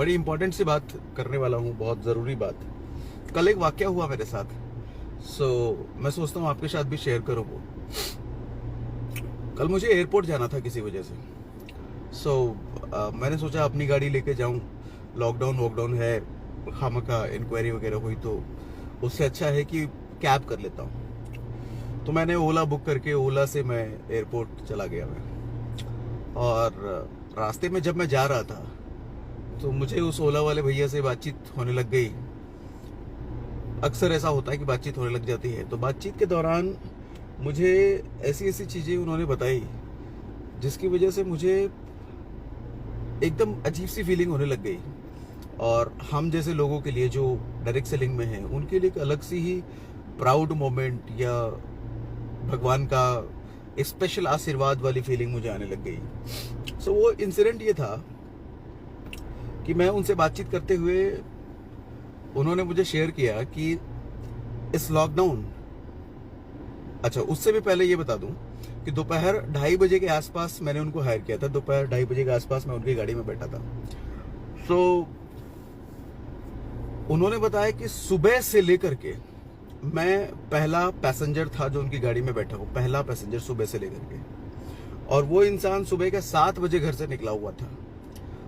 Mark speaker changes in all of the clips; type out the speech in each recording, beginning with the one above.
Speaker 1: बड़ी इंपॉर्टेंट सी बात करने वाला हूँ, बहुत ज़रूरी बात। कल एक वाकया हुआ मेरे साथ, मैं सोचता हूँ आपके साथ भी शेयर करूँ वो। कल मुझे एयरपोर्ट जाना था किसी वजह से। मैंने सोचा अपनी गाड़ी लेके जाऊँ, लॉकडाउन वॉकडाउन है, खामखा इंक्वायरी वगैरह हुई तो उससे अच्छा है कि कैब कर लेता हूँ। तो मैंने ओला बुक करके ओला से मैं एयरपोर्ट चला गया और रास्ते में जब मैं जा रहा था तो मुझे उस ओला वाले भैया से बातचीत होने लग गई। अक्सर ऐसा होता है कि बातचीत होने लग जाती है। तो बातचीत के दौरान मुझे ऐसी ऐसी चीज़ें उन्होंने बताई जिसकी वजह से मुझे एकदम अजीब सी फीलिंग होने लग गई। और हम जैसे लोगों के लिए जो डायरेक्ट सेलिंग में हैं उनके लिए एक अलग सी ही प्राउड मोमेंट या भगवान का स्पेशल आशीर्वाद वाली फीलिंग मुझे आने लग गई। वो इंसिडेंट ये था कि मैं उनसे बातचीत करते हुए उन्होंने मुझे शेयर किया कि इस लॉकडाउन, अच्छा उससे भी पहले ये बता दूं कि दोपहर 2:30 बजे के आसपास मैंने उनको हायर किया था। दोपहर 2:30 बजे के आसपास मैं उनकी गाड़ी में बैठा था। उन्होंने बताया कि सुबह से लेकर के मैं पहला पैसेंजर था जो उनकी गाड़ी में बैठा हूँ, पहला पैसेंजर सुबह से लेकर के। और वो इंसान सुबह के 7 बजे घर से निकला हुआ था।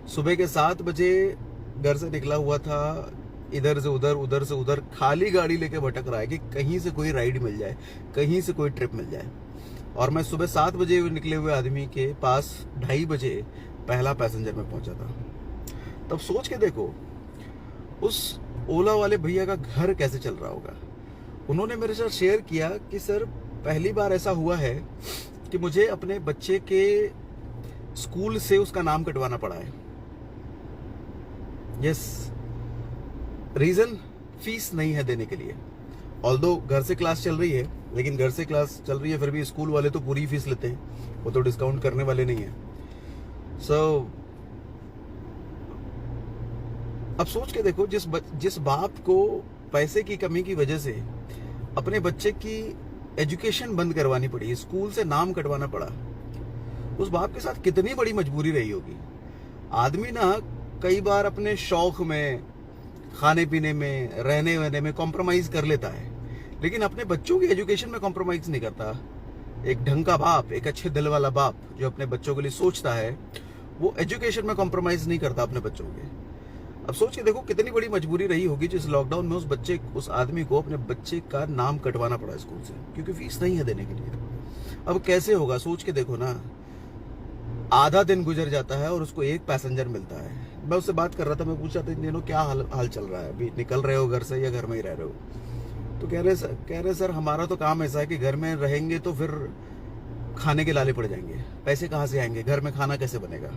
Speaker 1: सुबह के 7 बजे घर से निकला हुआ था, इधर से उधर उधर से उधर खाली गाड़ी लेके भटक रहा है कि कहीं से कोई राइड मिल जाए, कहीं से कोई ट्रिप मिल जाए। और मैं सुबह 7 बजे निकले हुए आदमी के पास 2:30 बजे पहला पैसेंजर में पहुंचा था। तब सोच के देखो उस ओला वाले भैया का घर कैसे चल रहा होगा। उन्होंने मेरे साथ शेयर किया कि सर पहली बार ऐसा हुआ है कि मुझे अपने बच्चे के स्कूल से उसका नाम कटवाना पड़ा है। यस, रीजन फीस नहीं है देने के लिए। ऑल्दो घर से क्लास चल रही है, लेकिन घर से क्लास चल रही है फिर भी स्कूल वाले तो पूरी फीस लेते हैं, वो तो डिस्काउंट करने वाले नहीं है। अब सोच के देखो जिस बाप को पैसे की कमी की वजह से अपने बच्चे की एजुकेशन बंद करवानी पड़ी, स्कूल से नाम कटवाना पड़ा, उस बाप के साथ कितनी बड़ी मजबूरी रही होगी। आदमी ना कई बार अपने शौक में, खाने पीने में, रहने वहने में कॉम्प्रोमाइज कर लेता है, लेकिन अपने बच्चों की एजुकेशन में कॉम्प्रोमाइज नहीं करता। एक ढंग का बाप, एक अच्छे दिल वाला बाप जो अपने बच्चों के लिए सोचता है, वो एजुकेशन में कॉम्प्रोमाइज नहीं करता अपने बच्चों के। अब सोच के देखो कितनी बड़ी मजबूरी रही होगी जिस लॉकडाउन में उस आदमी को अपने बच्चे का नाम कटवाना पड़ा स्कूल से, क्योंकि फीस नहीं है देने के लिए। अब कैसे होगा सोच के देखो ना। आधा दिन गुजर जाता है और उसको एक पैसेंजर मिलता है। मैं उससे बात कर रहा था, मैं पूछा था इन दिनों क्या हाल चल रहा है, अभी निकल रहे हो घर से या घर में ही रह रहे हो। तो कह रहे सर हमारा तो काम ऐसा है कि घर में रहेंगे तो फिर खाने के लाले पड़ जाएंगे, पैसे कहाँ से आएंगे, घर में खाना कैसे बनेगा।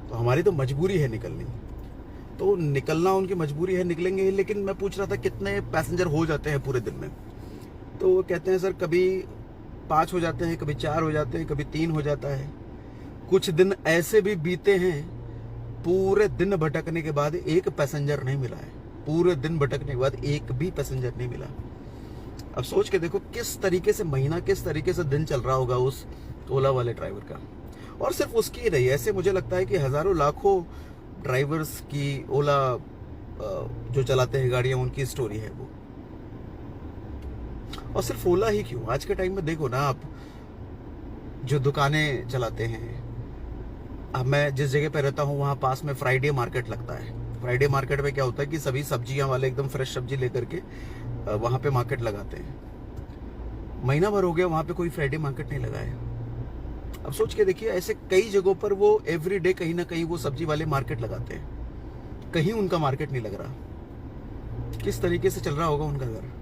Speaker 1: तो हमारी तो मजबूरी है निकलनी, तो निकलना उनकी मजबूरी है, निकलेंगे। लेकिन मैं पूछ रहा था कितने पैसेंजर हो जाते हैं पूरे दिन में। तो वो कहते हैं सर कभी 5 हो जाते हैं, कभी 4 हो जाते हैं, कभी 3 हो जाता है। कुछ दिन ऐसे भी बीते हैं पूरे दिन भटकने के बाद एक पैसेंजर नहीं मिला है, पूरे दिन भटकने के बाद एक भी पैसेंजर नहीं मिला। अब सोच के देखो किस तरीके से महीना, किस तरीके से दिन चल रहा होगा उस ओला वाले ड्राइवर का। और सिर्फ उसकी ही नहीं, ऐसे मुझे लगता है कि हजारों लाखों ड्राइवर्स की, ओला जो चलाते हैं गाड़ियां, उनकी स्टोरी है वो। और सिर्फ ओला ही क्यों, आज के टाइम में देखो ना आप, जो दुकानें चलाते हैं। अब मैं जिस जगह पे रहता हूँ वहाँ पास में फ्राइडे मार्केट लगता है। फ्राइडे मार्केट में क्या होता है कि सभी सब्जियां वाले एकदम फ्रेश सब्जी लेकर के वहाँ पे मार्केट लगाते हैं। महीना भर हो गया वहाँ पे कोई फ्राइडे मार्केट नहीं लगा है। अब सोच के देखिए ऐसे कई जगहों पर वो एवरी डे कहीं ना कहीं वो सब्जी वाले मार्केट लगाते हैं, कहीं उनका मार्केट नहीं लग रहा। किस तरीके से चल रहा होगा उनका घर।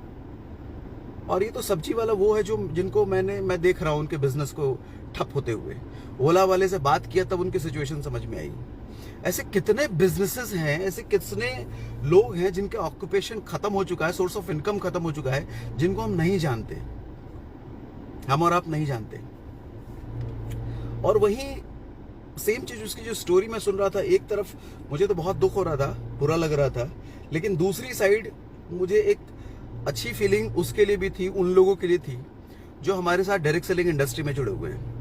Speaker 1: और ये तो सब्जी वाला वो है जो जिनको मैं देख रहा हूँ उनके बिजनेस को ठप होते हुए। ओला वाले से बात किया तब उनकी सिचुएशन समझ में आई। ऐसे कितने बिजनेसेस हैं, ऐसे कितने लोग हैं जिनका ऑक्यूपेशन खत्म हो चुका है, सोर्स ऑफ इनकम खत्म हो चुका है, जिनको हम नहीं जानते, हम और आप नहीं जानते। और वही सेम चीज, उसकी जो स्टोरी मैं सुन रहा था, एक तरफ मुझे तो बहुत दुख हो रहा था, बुरा लग रहा था, लेकिन दूसरी साइड मुझे एक अच्छी फीलिंग उसके लिए भी थी, उन लोगों के लिए थी जो हमारे साथ डायरेक्ट सेलिंग इंडस्ट्री में जुड़े हुए हैं।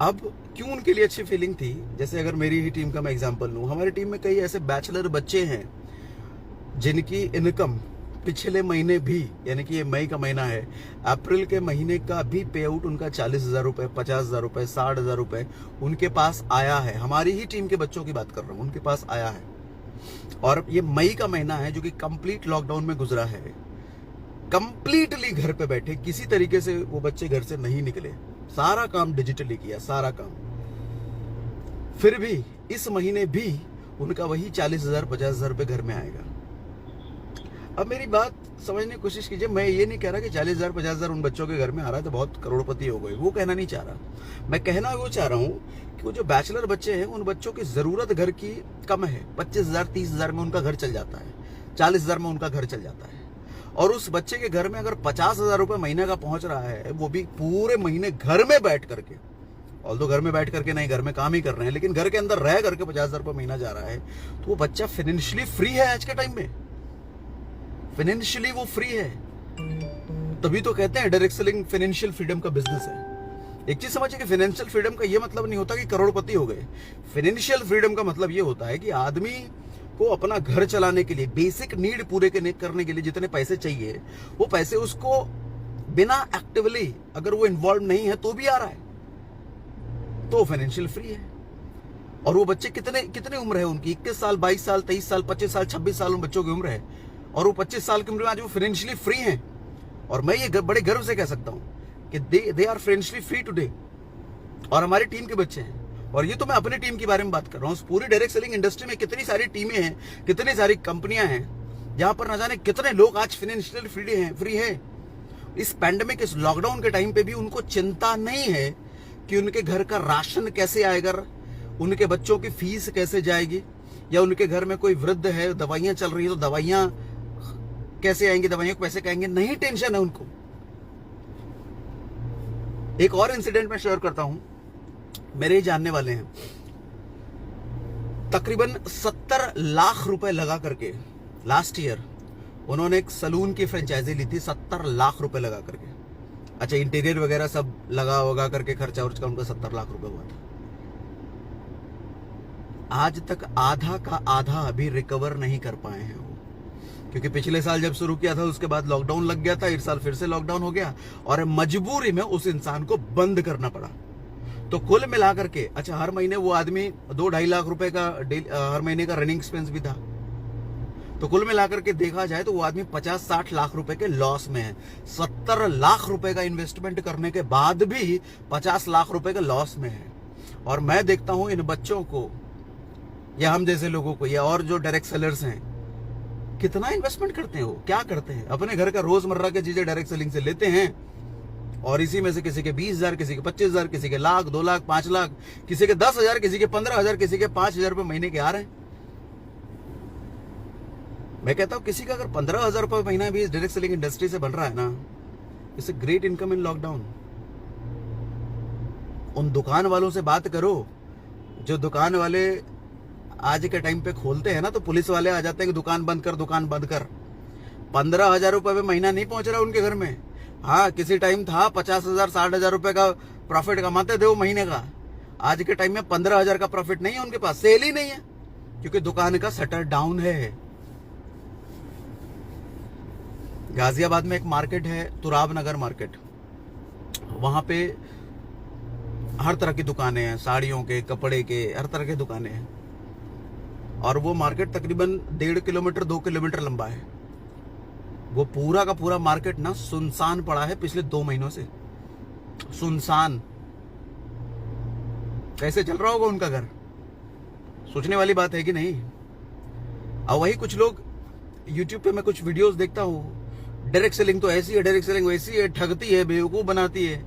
Speaker 1: अब क्यों उनके लिए अच्छी फीलिंग थी, जैसे अगर मेरी ही टीम का मैं एग्जांपल लूं, हमारी टीम में कई ऐसे बैचलर बच्चे हैं जिनकी इनकम पिछले महीने भी, यानी कि ये मई का महीना है, अप्रैल के महीने का भी पे आउट उनका 40,000 रुपए, 50,000 रुपए, 60,000 रुपए उनके पास आया है। हमारी ही टीम के बच्चों की बात कर रहा हूँ, उनके पास आया है। और ये मई का महीना है जो कि कंप्लीट लॉकडाउन में गुजरा है, कंप्लीटली घर पे बैठे, किसी तरीके से वो बच्चे घर से नहीं निकले, सारा काम डिजिटली किया, सारा काम। फिर भी इस महीने भी उनका वही 40,000 50,000 रुपए घर में आएगा। अब मेरी बात समझने की कोशिश कीजिए, मैं ये नहीं कह रहा कि 40,000 50,000 उन बच्चों के घर में आ रहा है तो बहुत करोड़पति हो गए, वो कहना नहीं चाह रहा। मैं कहना वो चाह रहा हूँ कि वो जो बैचलर बच्चे हैं, उन बच्चों की जरूरत घर की कम है। 25,000 30,000 में उनका घर चल जाता है, 40,000 में उनका घर चल जाता है। और उस बच्चे के घर में अगर 50,000 रुपए महीने का पहुंच रहा है, वो भी पूरे महीने घर में बैठ करके, ऑल्दो घर में बैठ करके नहीं, घर में काम ही कर रहे हैं, लेकिन घर के अंदर रह करके 50,000 रुपए महीना जा रहा है, तो वो बच्चा फाइनेंशियली फ्री है। आज के टाइम में फाइनेंशियली वो फ्री है। तभी तो कहते हैं डायरेक्ट सेलिंग फाइनेंशियल फ्रीडम का बिजनेस है। एक चीज समझिए कि फाइनेंशियल फ्रीडम का ये मतलब नहीं होता कि करोड़पति हो गए। फाइनेंशियल फ्रीडम का मतलब ये होता है कि आदमी को अपना घर चलाने के लिए, बेसिक नीड पूरे करने के लिए जितने पैसे चाहिए, वो पैसे उसको बिना एक्टिवली, अगर वो इन्वॉल्व नहीं है तो भी आ रहा है, तो फाइनेंशियल फ्री है। और वो बच्चे कितने उम्र है उनकी, 21 साल, 22 साल, 23 साल, 25 साल, 26 साल उन बच्चों की उम्र है, और वो 25 साल की उम्र में आज वो फाइनेंशियली फ्री हैं। और मैं ये बड़े गर्व से कह सकता हूं कि they are financially free today. और हमारी टीम के बच्चे हैं, और ये तो मैं अपनी टीम के बारे में बात कर रहा हूँ। पूरी डायरेक्ट सेलिंग इंडस्ट्री में कितनी सारी टीमें हैं, कितनी सारी कंपनियां हैं, जहां पर न जाने कितने लोग आज फाइनेंशियली फ्री है। इस पैंडेमिक, इस लॉकडाउन के टाइम पे भी उनको चिंता नहीं है कि उनके घर का राशन कैसे आएगा, उनके बच्चों की फीस कैसे जाएगी, या उनके घर में कोई वृद्ध है, दवाइयां चल रही है तो दवाइयां कैसे आएंगी, दवाइयों को पैसे कहेंगे, नहीं टेंशन है उनको। एक और इंसिडेंट मैं शेयर करता हूं, मेरे ही जानने वाले हैं, तकरीबन 70 लाख रुपए लगा करके लास्ट ईयर उन्होंने एक सलून की फ्रेंचाइजी ली थी, 70 लाख रुपए लगा करके। अच्छा, इंटीरियर वगैरह सब लगा करके खर्चा उर्चा उनका 70 लाख रुपए हुआ था। आज तक आधा का आधा अभी रिकवर नहीं कर पाए हैं वो, क्योंकि पिछले साल जब शुरू किया था उसके बाद लॉकडाउन लग गया था, इस साल फिर से लॉकडाउन हो गया, और मजबूरी में उस इंसान को बंद करना पड़ा। तो कुल मिलाकर के, अच्छा, हर महीने वो आदमी 2-2.5 लाख रुपए का हर महीने का रनिंग एक्सपेंस भी था, तो कुल मिलाकर के देखा जाए तो वो आदमी 50-60 लाख रुपए के लॉस में है। 70 लाख रुपए का इन्वेस्टमेंट करने के बाद भी 50 लाख रुपए के लॉस में है। और मैं देखता हूं इन बच्चों को, या हम जैसे लोगों को, या और जो डायरेक्ट सेलर्स हैं, कितना इन्वेस्टमेंट करते हैं, वो क्या करते हैं, अपने घर का रोजमर्रा की चीजें डायरेक्ट सेलिंग से लेते हैं, और इसी में से किसी के 20,000, किसी के 25,000, किसी के लाख, 2 लाख, 5 लाख, किसी के 10,000, किसी के 15,000, किसी के 5,000 रुपए महीने के आ रहे हैं। मैं कहता हूं किसी का अगर 15,000 रुपए महीना भी इस डायरेक्ट सेलिंग इंडस्ट्री से बन रहा है ना, it's a great income in lockdown. उन दुकान वालों से बात करो, जो दुकान वाले आज के टाइम पे खोलते हैं ना, तो पुलिस वाले आ जाते हैं कि दुकान बंद कर, दुकान बंद कर। 15,000 रुपए में महीना नहीं पहुंच रहा उनके घर में। हाँ, किसी टाइम था 50,000 60,000 रुपए का प्रॉफिट कमाते थे वो महीने का। आज के टाइम में 15,000 का प्रॉफिट नहीं है उनके पास, सेल ही नहीं है, क्योंकि दुकान का शटर डाउन है। गाजियाबाद में एक मार्केट है, तुराब नगर मार्केट, वहां पे हर तरह की दुकानें हैं, साड़ियों के, कपड़े के, हर तरह की दुकानें हैं। और वो मार्केट तकरीबन 1.5 किलोमीटर 2 किलोमीटर लंबा है। वो पूरा का पूरा मार्केट ना सुनसान पड़ा है पिछले 2 महीनों से, सुनसान। कैसे चल रहा होगा उनका घर, सोचने वाली बात है कि नहीं। और वही कुछ लोग यूट्यूब पे मैं कुछ वीडियोस देखता हूँ, डायरेक्ट सेलिंग तो ऐसी है, डायरेक्ट सेलिंग वैसी है, ठगती है, बेवकूफ बनाती है।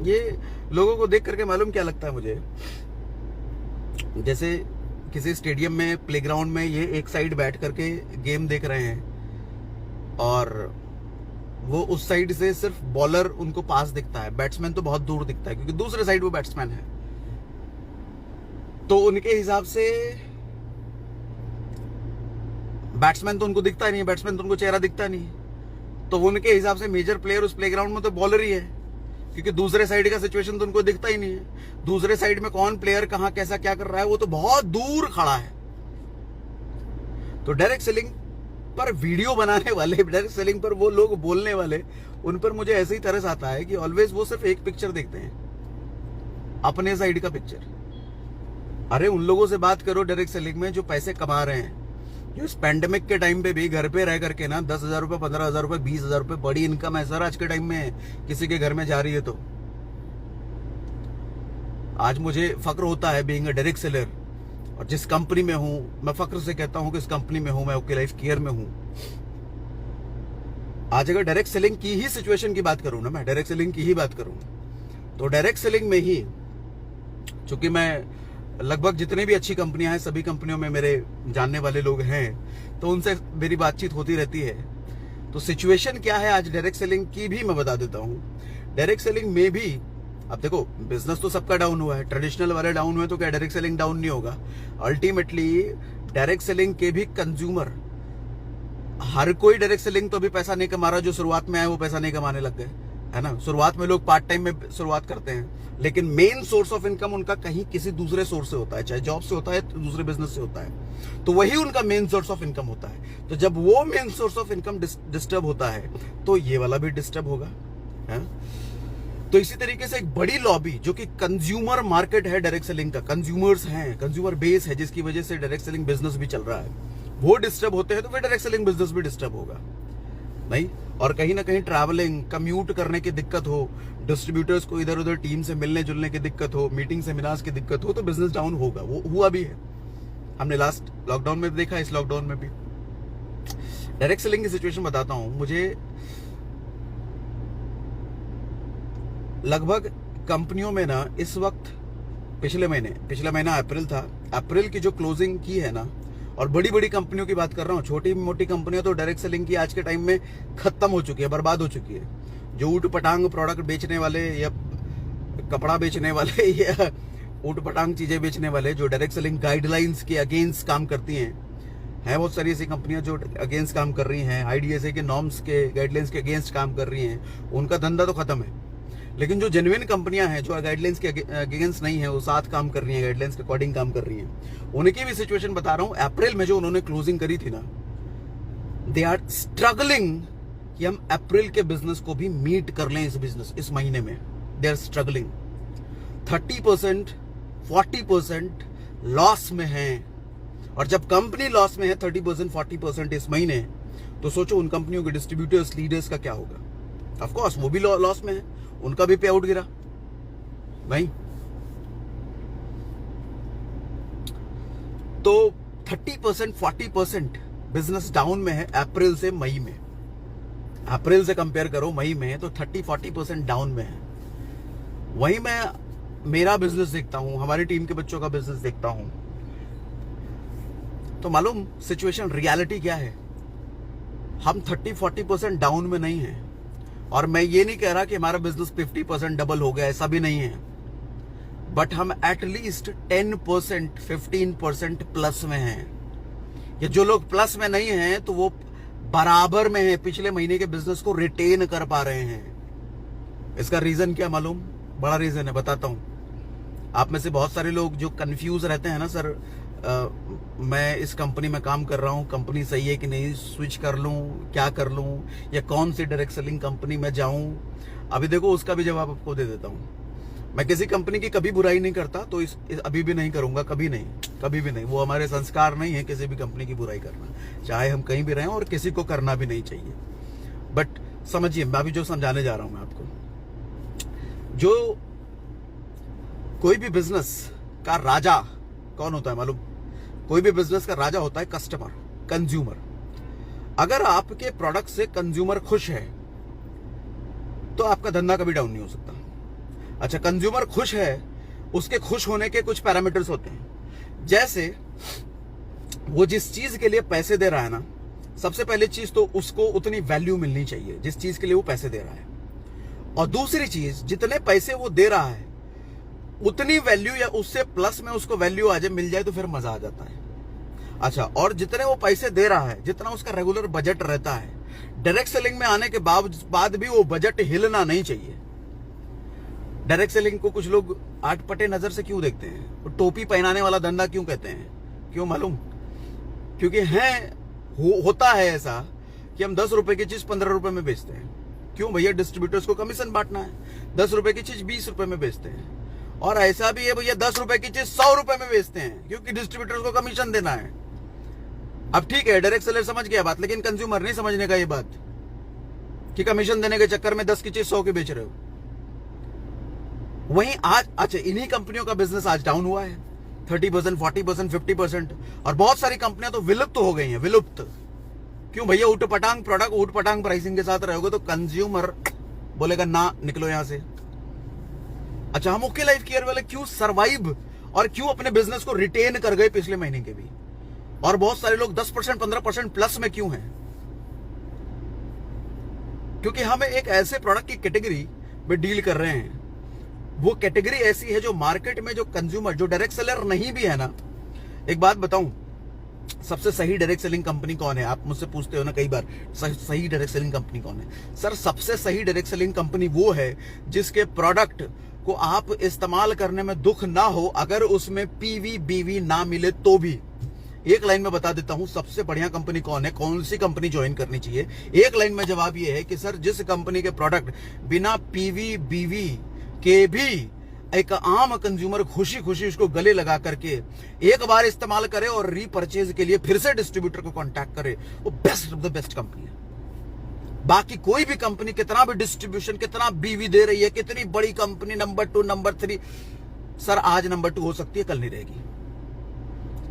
Speaker 1: ये लोगों को देख करके मालूम क्या लगता है मुझे, जैसे किसी स्टेडियम में, प्लेग्राउंड में, ये एक साइड बैठ करके गेम देख रहे हैं, और वो उस साइड से सिर्फ बॉलर उनको पास दिखता है, बैट्समैन तो बहुत दूर दिखता है, क्योंकि दूसरे साइड वो बैट्समैन है। तो उनके हिसाब से बैट्समैन तो उनको दिखता नहीं है, बैट्समैन तो उनको चेहरा दिखता नहीं, तो उनके हिसाब से मेजर प्लेयर उस प्लेग्राउंड में तो बॉलर ही है। क्योंकि दूसरे साइड का सिचुएशन तो उनको दिखता ही नहीं है। दूसरे साइड में कौन प्लेयर कहां कैसा क्या कर रहा है वो तो बहुत दूर खड़ा है। तो डायरेक्ट सेलिंग पर वीडियो बनाने वाले, डायरेक्ट सेलिंग पर वो लोग बोलने वाले, उन पर मुझे ऐसे ही तरस आता है कि ऑलवेज वो सिर्फ एक पिक्चर देखते हैं, अपने साइड का पिक्चर। अरे उन लोगों से बात करो डायरेक्ट सेलिंग में जो पैसे कमा रहे हैं, जो इस पैंडेमिक के टाइम पे भी घर पे रह करके ना 10,000 रुपए, 15,000 रुपए, 20,000 रुपए बड़ी इनकम है सर आज के टाइम में किसी के घर में जा रही है। तो आज मुझे फक्र होता है बीइंग अ डायरेक्ट सेलर, और जिस कंपनी में हूं मैं फक्र से कहता हूं कि इस कंपनी में हूं, मैं ओके लाइफ केयर में हूं। आज अगर डायरेक्ट सेलिंग की ही सिचुएशन की बात करूं ना, मैं डायरेक्ट सेलिंग की ही बात करूं, तो डायरेक्ट सेलिंग में ही, चूंकि मैं लगभग जितनी भी अच्छी कंपनियां हैं सभी कंपनियों में मेरे जानने वाले लोग हैं, तो उनसे मेरी बातचीत होती रहती है। तो सिचुएशन क्या है आज डायरेक्ट सेलिंग की भी मैं बता देता हूं। डायरेक्ट सेलिंग में भी अब देखो, बिजनेस तो सबका डाउन हुआ है, ट्रेडिशनल वाले डाउन हुए तो क्या डायरेक्ट सेलिंग डाउन नहीं होगा? अल्टीमेटली डायरेक्ट सेलिंग के भी कंज्यूमर, हर कोई डायरेक्ट सेलिंग तो अभी पैसा नहीं कमा रहा। जो शुरुआत में आए वो पैसा नहीं कमाने लग गए, है ना। शुरुआत में लोग पार्ट टाइम में शुरुआत करते हैं, लेकिन मेन सोर्स ऑफ इनकम उनका कहीं किसी दूसरे सोर्स से होता है, चाहे जॉब से होता है, दूसरे बिजनेस से होता है, तो वही उनका मेन सोर्स ऑफ इनकम होता है। तो जब वो main source of income disturb होता है तो ये वाला भी डिस्टर्ब होगा, है? तो इसी तरीके से एक बड़ी लॉबी जो कि कंज्यूमर मार्केट है डायरेक्ट सेलिंग का, कंज्यूमर्स हैं, कंज्यूमर बेस है, जिसकी वजह से डायरेक्ट सेलिंग बिजनेस भी चल रहा है, वो डिस्टर्ब होते हैं तो फिर डायरेक्ट सेलिंग बिजनेस भी डिस्टर्ब होगा, नहीं। और कहीं ना कहीं ट्रैवलिंग, कम्यूट करने की दिक्कत हो, डिस्ट्रीब्यूटर्स को इधर उधर टीम से मिलने जुलने की दिक्कत हो, मीटिंग सेमिनार्स की दिक्कत हो, तो बिजनेस डाउन होगा। वो हुआ भी है, हमने लास्ट लॉकडाउन में देखा, इस लॉकडाउन में भी। डायरेक्ट सेलिंग की सिचुएशन बताता हूं। मुझे लगभग कंपनियों में ना इस वक्त, पिछला महीना अप्रैल था, अप्रैल की जो क्लोजिंग की है ना, और बड़ी बड़ी कंपनियों की बात कर रहा हूँ, छोटी मोटी कंपनियां तो डायरेक्ट सेलिंग की आज के टाइम में खत्म हो चुकी है, बर्बाद हो चुकी है। जो ऊट पटांग प्रोडक्ट बेचने वाले या कपड़ा बेचने वाले या ऊट पटांग चीजें बेचने वाले, जो डायरेक्ट सेलिंग गाइडलाइंस के अगेंस्ट काम करती हैं, बहुत सारी ऐसी कंपनियां जो अगेंस्ट काम कर रही हैं, आईडीएसए के नॉर्म्स के गाइडलाइंस के अगेंस्ट काम कर रही हैं, उनका धंधा तो खत्म है। लेकिन जो जेन्युइन कंपनियां हैं, जो गाइडलाइंस के अगेंस्ट नहीं है, वो साथ काम कर रही हैं, गाइडलाइंस के अकॉर्डिंग काम कर रही हैं, उनकी भी सिचुएशन बता रहा हूं। अप्रैल में जो उन्होंने क्लोजिंग करी थी ना, दे आर स्ट्रगलिंग कि हम अप्रैल के बिजनेस को भी मीट कर लें इस महीने में। दे आर स्ट्रगलिंग, 30%, 40% लॉस में है। और जब कंपनी लॉस में है 30%, 40% इस महीने, तो सोचो उन कंपनियों के डिस्ट्रीब्यूटर्स, लीडर्स का क्या होगा। ऑफ कोर्स वो भी लॉस में है, उनका भी पे आउट गिरा भाई। तो 30%, 40% बिजनेस डाउन में है अप्रैल से मई में। अप्रैल से कंपेयर करो मई में, तो 30-40% डाउन में है। वहीं मैं मेरा बिजनेस देखता हूं, हमारी टीम के बच्चों का बिजनेस देखता हूं, तो मालूम सिचुएशन, रियलिटी क्या है। हम 30-40% डाउन में नहीं है। और मैं ये नहीं कह रहा कि हमारा बिजनेस 50% डबल हो गया, ऐसा भी नहीं है, बट हम एटलीस्ट 10%, 15% प्लस में हैं। या जो लोग प्लस में नहीं हैं तो वो बराबर में हैं, पिछले महीने के बिजनेस को रिटेन कर पा रहे हैं। इसका रीजन क्या मालूम? बड़ा रीजन है, बताता हूं। आप में से बहुत सारे लोग जो कंफ्यूज रहते हैं ना, सर मैं इस कंपनी में काम कर रहा हूं, कंपनी सही है कि नहीं, स्विच कर लूं, क्या कर लूं, या कौन सी डायरेक्ट सेलिंग कंपनी में जाऊं। अभी देखो उसका भी जवाब आपको दे देता हूं। मैं किसी कंपनी की कभी बुराई नहीं करता, तो इस अभी भी नहीं करूंगा, कभी भी नहीं। वो हमारे संस्कार नहीं है किसी भी कंपनी की बुराई करना, चाहे हम कहीं भी रहें, और किसी को करना भी नहीं चाहिए। बट समझिए, मैं अभी जो समझाने जा रहा हूं मैं आपको, जो कोई भी बिजनेस का राजा कौन होता है मालूम? कोई भी बिजनेस का राजा होता है कस्टमर, कंज्यूमर। अगर आपके प्रोडक्ट से कंज्यूमर खुश है तो आपका धंधा कभी डाउन नहीं हो सकता। अच्छा, कंज्यूमर खुश है, उसके खुश होने के कुछ पैरामीटर्स होते हैं। जैसे वो जिस चीज के लिए पैसे दे रहा है ना, सबसे पहली चीज तो उसको उतनी वैल्यू मिलनी चाहिए जिस चीज के लिए वो पैसे दे रहा है। और दूसरी चीज, जितने पैसे वो दे रहा है उतनी वैल्यू या उससे प्लस में उसको वैल्यू आ जाए, मिल जाए, तो फिर मजा आ जाता है। अच्छा, और जितने वो पैसे दे रहा है, जितना उसका रेगुलर बजट रहता है, डायरेक्ट सेलिंग में आने के बाद भी वो बजट हिलना नहीं चाहिए। डायरेक्ट सेलिंग को कुछ लोग आटपटे नजर से क्यों देखते हैं? तो टोपी पहनाने वाला धंधा क्यों कहते हैं? क्यों मालूम? क्योंकि होता है ऐसा कि हम 10 रुपए की चीज 15 रुपए में बेचते हैं। क्यों भैया? डिस्ट्रीब्यूटर्स को कमीशन बांटना है। 10 रुपए की चीज 20 रुपए में बेचते हैं। और ऐसा भी है भैया 10 रुपए की चीज 100 रुपए में बेचते हैं, क्योंकि डिस्ट्रीब्यूटर्स को कमीशन देना है। अब ठीक है, डायरेक्ट सेलर समझ गया बात, लेकिन कंज्यूमर नहीं समझने का ये बात कि कमीशन देने के चक्कर में 10 की चीज 100 की बेच रहे हो। वहीं आज अच्छा, इन्हीं कंपनियों का बिजनेस आज डाउन हुआ है 30%, 40%, 50%। और बहुत सारी कंपनियां तो विलुप्त हो गई हैं, विलुप्त। क्यों भैया? ऊट पटांग प्रोडक्ट, ऊट पटांग प्राइसिंग के साथ रहोगे तो कंज्यूमर बोलेगा ना, निकलो यहां से। अच्छा, हम ओके लाइफ केयर वाले क्यों सरवाइव और क्यों अपने बिजनेस को रिटेन कर गए पिछले महीने के भी? और बहुत सारे लोग 10%, 15% प्लस में क्यों हैं? क्योंकि हम एक ऐसे प्रोडक्ट की कैटेगरी में डील कर रहे हैं। वो कैटेगरी ऐसी है जो मार्केट में जो कंज्यूमर, जो डायरेक्ट सेलर नहीं भी है ना। एक बात बताऊं, सबसे सही डायरेक्ट सेलिंग कंपनी कौन है? आप मुझसे पूछते हो ना कई बार, सही डायरेक्ट सेलिंग कंपनी कौन है? सर, सबसे सही डायरेक्ट सेलिंग कंपनी वो है जिसके प्रोडक्ट को आप इस्तेमाल करने में दुख ना हो, अगर उसमें पीवी बीवी ना मिले तो भी। एक लाइन में बता देता हूं सबसे बढ़िया कंपनी कौन है, कौन सी कंपनी ज्वाइन करनी चाहिए। एक लाइन में जवाब ये है कि सर, जिस कंपनी के प्रोडक्ट बिना पीवी बीवी के भी एक आम कंज्यूमर खुशी खुशी उसको गले लगा करके एक बार इस्तेमाल करे और रीपरचेज के लिए फिर से डिस्ट्रीब्यूटर को कांटेक्ट करे, वो best of the best company है। बाकी कोई भी कंपनी कितना भी डिस्ट्रीब्यूशन, कितना बीवी दे रही है, कितनी बड़ी कंपनी, नंबर 2, नंबर 3, सर आज नंबर 2 हो सकती है, कल नहीं रहेगी।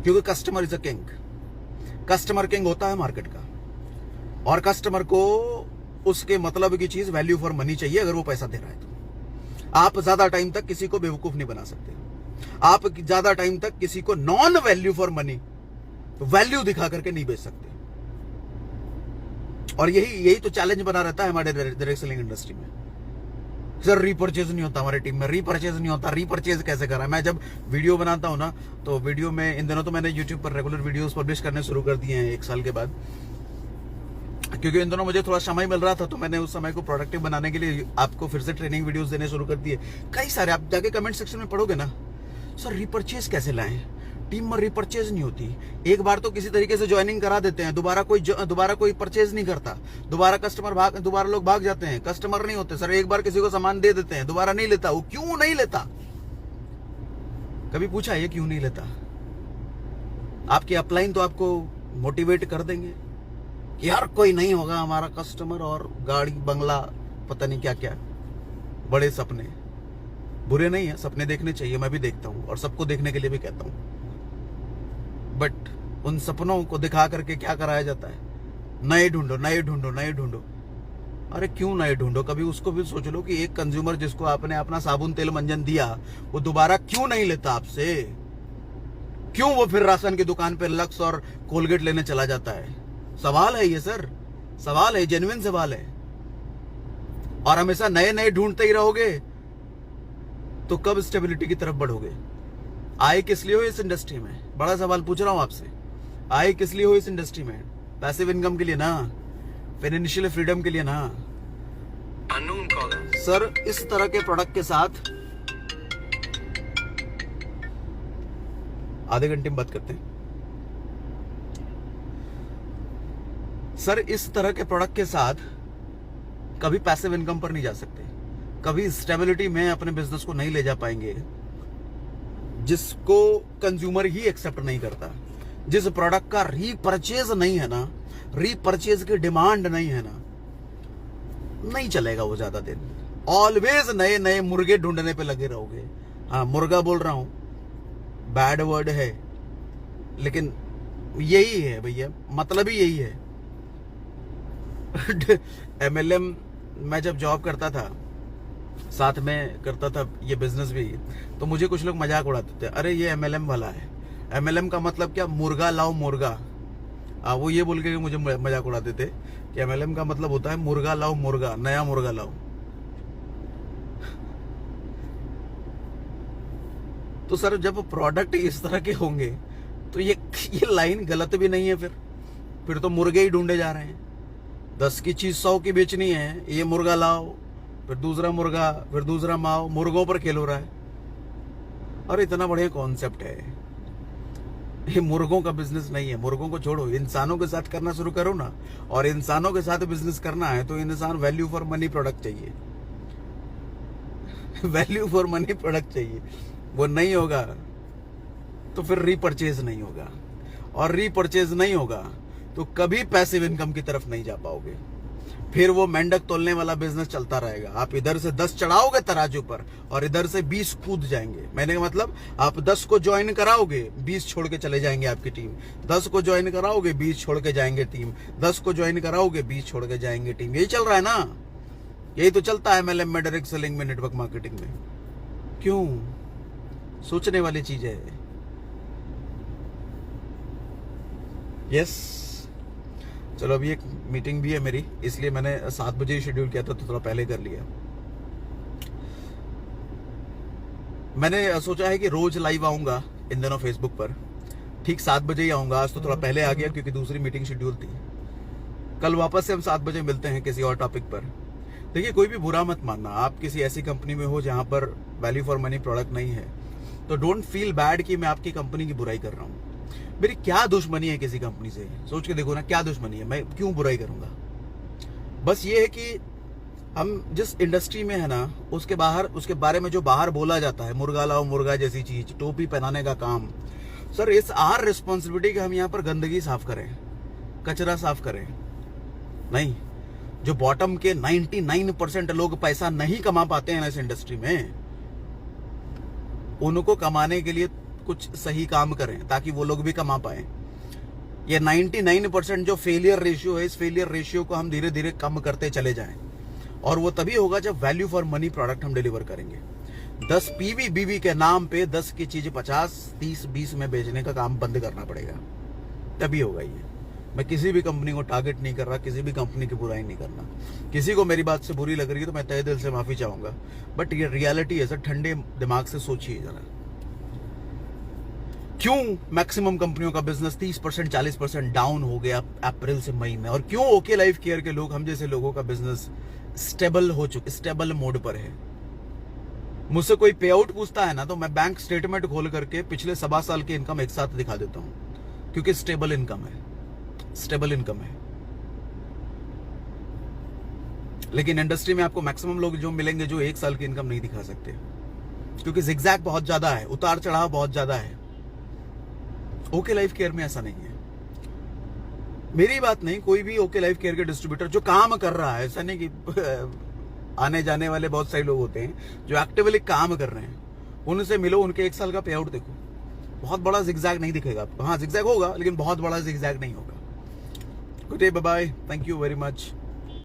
Speaker 1: क्योंकि customer is a king. Customer king होता है मार्केट का, और कस्टमर को उसके मतलब की चीज वैल्यू फॉर मनी चाहिए। अगर वो पैसा दे रहा है तो आप ज्यादा टाइम तक किसी को बेवकूफ नहीं बना सकते। आप ज्यादा टाइम तक किसी को non value for money value दिखा करके नहीं बेच सकते। और यही तो चैलेंज बना रहता है हमारे डायरेक्ट सेलिंग इंडस्ट्री में। सर, रीपरचेज नहीं होता हमारे टीम में, रीपरचेज नहीं होता। रीपरचेज कैसे करा? मैं जब वीडियो बनाता हूं ना, तो वीडियो में इन दिनों तो मैंने यूट्यूब पर रेगुलर वीडियोस पब्लिश करने शुरू कर दिए हैं 1 साल के बाद, क्योंकि इन दोनों मुझे थोड़ा समय मिल रहा था, तो मैंने उस समय को प्रोडक्टिव बनाने के लिए आपको फिर से ट्रेनिंग वीडियोस देने शुरू कर दिए। कई सारे आप जाके कमेंट सेक्शन में पढ़ोगे ना, सर रीपरचेज कैसे लाएं? टीम में रीपरचेज नहीं होती। एक बार तो किसी तरीके से ज्वाइनिंग करा देते हैं, दोबारा कोई परचेज नहीं करता, दोबारा लोग भाग जाते हैं, कस्टमर नहीं होते। सर, एक बार किसी को सामान दे देते हैं, दोबारा नहीं लेता। वो क्यों नहीं लेता? कभी पूछा ये क्यों नहीं लेता? आपकी अपलाइन तो आपको मोटिवेट कर देंगे कि यार कोई नहीं होगा हमारा कस्टमर, और गाड़ी बंगला पता नहीं क्या क्या, बड़े सपने। बुरे नहीं है, सपने देखने चाहिए, मैं भी देखता हूं और सबको देखने के लिए भी कहता हूं। बट उन सपनों को दिखा करके क्या कराया जाता है? नए ढूंढो, नए ढूंढो, नए ढूंढो। अरे क्यों नए ढूंढो? कभी उसको भी सोच लो कि एक कंज्यूमर जिसको आपने अपना साबुन तेल मंजन दिया, वो दोबारा क्यों नहीं लेता आपसे? क्यों वो फिर राशन की दुकान पे लक्स और कोलगेट लेने चला जाता है? सवाल है ये सर, सवाल है, जेन्युइन सवाल है। और हमेशा नए नए ढूंढते ही रहोगे तो कब स्टेबिलिटी की तरफ बढ़ोगे? आए किस लिए हो इस इंडस्ट्री में? बड़ा सवाल पूछ रहा हूं आपसे। आए किस लिए हो इस इंडस्ट्री में? पैसिव इनकम के लिए ना, फाइनेंशियल फ्रीडम के लिए ना। Unknown collar. सर, इस तरह के प्रोडक्ट के साथ आधे घंटे में बात करते हैं। सर, इस तरह के प्रोडक्ट के साथ कभी पैसिव इनकम पर नहीं जा सकते, कभी स्टेबिलिटी में अपने बिजनेस को नहीं ले जा पाएंगे, जिसको कंज्यूमर ही एक्सेप्ट नहीं करता। जिस प्रोडक्ट का रीपरचेज नहीं है ना, रीपरचेज की डिमांड नहीं है ना, नहीं चलेगा वो ज्यादा दिन। ऑलवेज नए नए मुर्गे ढूंढने पे लगे रहोगे। हाँ, मुर्गा बोल रहा हूं, बैड वर्ड है, लेकिन यही है भैया, मतलब ही यही है। MLM मैं जब जॉब करता था, साथ में करता था ये बिजनेस भी, तो मुझे कुछ लोग मजाक उड़ाते थे, अरे ये MLM वाला है। MLM का मतलब क्या? मुर्गा लाओ मुर्गा। वो ये बोल के मुझे मजाक उड़ाते थे कि MLM का मतलब होता है मुर्गा लाओ मुर्गा, नया मुर्गा लाओ। तो सर, जब प्रोडक्ट इस तरह के होंगे तो ये लाइन गलत भी नहीं है। फिर तो मुर्गे ही ढूंढे जा रहे हैं। 10 की चीज 100 की बेचनी है, ये मुर्गा लाओ, फिर दूसरा मुर्गा, फिर दूसरा माव, मुर्गों पर खेल हो रहा है। और इतना बढ़िया कॉन्सेप्ट है। ये मुर्गों का बिजनेस नहीं है, मुर्गों को छोड़ो, इंसानों के साथ करना शुरू करो ना। और इंसानों के साथ बिजनेस करना है तो इंसान वैल्यू फॉर मनी प्रोडक्ट चाहिए। वैल्यू फॉर मनी प्रोडक्ट चाहिए। वो नहीं होगा तो फिर रीपरचेज नहीं होगा, और रीपरचेज नहीं होगा तो कभी पैसिव इनकम की तरफ नहीं जा पाओगे। फिर वो मेंढक तोलने वाला बिजनेस चलता रहेगा। आप इधर से 10 चढ़ाओगे तराजू पर और इधर से 20 कूद जाएंगे। मैंने मतलब आप 10 को ज्वाइन कराओगे, 20 छोड़ के चले जाएंगे आपकी टीम। 10 को ज्वाइन कराओगे, 20 छोड़ के जाएंगे टीम। 10 को ज्वाइन कराओगे, 20 छोड़ के जाएंगे टीम। यही चल रहा है ना, यही तो चलता है MLM में, डायरेक्ट सेलिंग में, नेटवर्क मार्केटिंग में। क्यों? सोचने वाली चीज है। यस, चलो अभी एक मीटिंग भी है मेरी, इसलिए मैंने 7 बजे ही शेड्यूल किया था, तो थोड़ा पहले कर लिया। मैंने सोचा है कि रोज लाइव आऊंगा इन दिनों फेसबुक पर, ठीक 7 बजे ही आऊंगा। आज तो थोड़ा पहले आ गया क्योंकि दूसरी मीटिंग शेड्यूल थी। कल वापस से हम 7 बजे मिलते हैं किसी और टॉपिक पर। देखिए, कोई भी बुरा मत मानना। आप किसी ऐसी कंपनी में हो जहां पर वैल्यू फॉर मनी प्रोडक्ट नहीं है, तो डोंट फील बैड कि मैं आपकी कंपनी की बुराई कर रहा हूं। मेरी क्या दुश्मनी है किसी कंपनी से? सोच के देखो ना, क्या दुश्मनी है? मैं क्यों बुराई करूंगा? बस ये है कि हम जिस इंडस्ट्री में है ना, उसके बारे में जो बाहर बोला जाता है, मुर्गा लाओ मुर्गा जैसी चीज, टोपी पहनाने का काम, सर इट्स आवर रिस्पॉन्सिबिलिटी कि हम यहाँ पर गंदगी साफ करें, कचरा साफ करें। नहीं, जो बॉटम के 99% लोग पैसा नहीं कमा पाते हैं इस इंडस्ट्री में, उनको कमाने के लिए कुछ सही काम करें ताकि वो लोग भी कमा पाए। ये 99% जो फेलियर रेशियो है, इस फेलियर रेशियो को हम धीरे धीरे कम करते चले जाएं। और वो तभी होगा जब वैल्यू फॉर मनी प्रोडक्ट हम डिलीवर करेंगे। 10 पीवी बीवी के नाम पे 10 की चीज 50, 30, 20 में बेचने का काम बंद करना पड़ेगा, तभी होगा ये। मैं किसी भी कंपनी को टारगेट नहीं कर रहा, किसी भी कंपनी की बुराई नहीं करना। किसी को मेरी बात से बुरी लग रही है तो मैं तहे दिल से माफी चाहूंगा, बट ये रियलिटी है सर। ठंडे दिमाग से सोचिए जरा, क्यों मैक्सिमम कंपनियों का बिजनेस 30%, 40% डाउन हो गया अप्रैल से मई में? और क्यों ओके लाइफ केयर के लोग, हम जैसे लोगों का बिजनेस स्टेबल मोड पर है? मुझसे कोई पे आउट पूछता है ना, तो मैं बैंक स्टेटमेंट खोल करके पिछले 7 साल की इनकम एक साथ दिखा देता हूं, क्योंकि स्टेबल इनकम है। लेकिन इंडस्ट्री में आपको मैक्सिमम लोग जो मिलेंगे जो 1 साल की इनकम नहीं दिखा सकते, क्योंकि जिगजैग बहुत ज्यादा है, उतार चढ़ाव बहुत ज्यादा है। ओके लाइफ केयर में ऐसा नहीं है। मेरी बात नहीं, कोई भी ओके लाइफ केयर के डिस्ट्रीब्यूटर जो काम कर रहा है, ऐसा नहीं कि आने जाने वाले बहुत सारे लोग होते हैं जो एक्टिवली काम कर रहे हैं, उनसे मिलो, उनके 1 साल का पे आउट देखो, बहुत बड़ा जिगजैग नहीं दिखेगा आपको। हाँ, जिगजैग होगा, लेकिन बहुत बड़ा जिगजैग नहीं होगा। Good day, bye bye, thank you very much.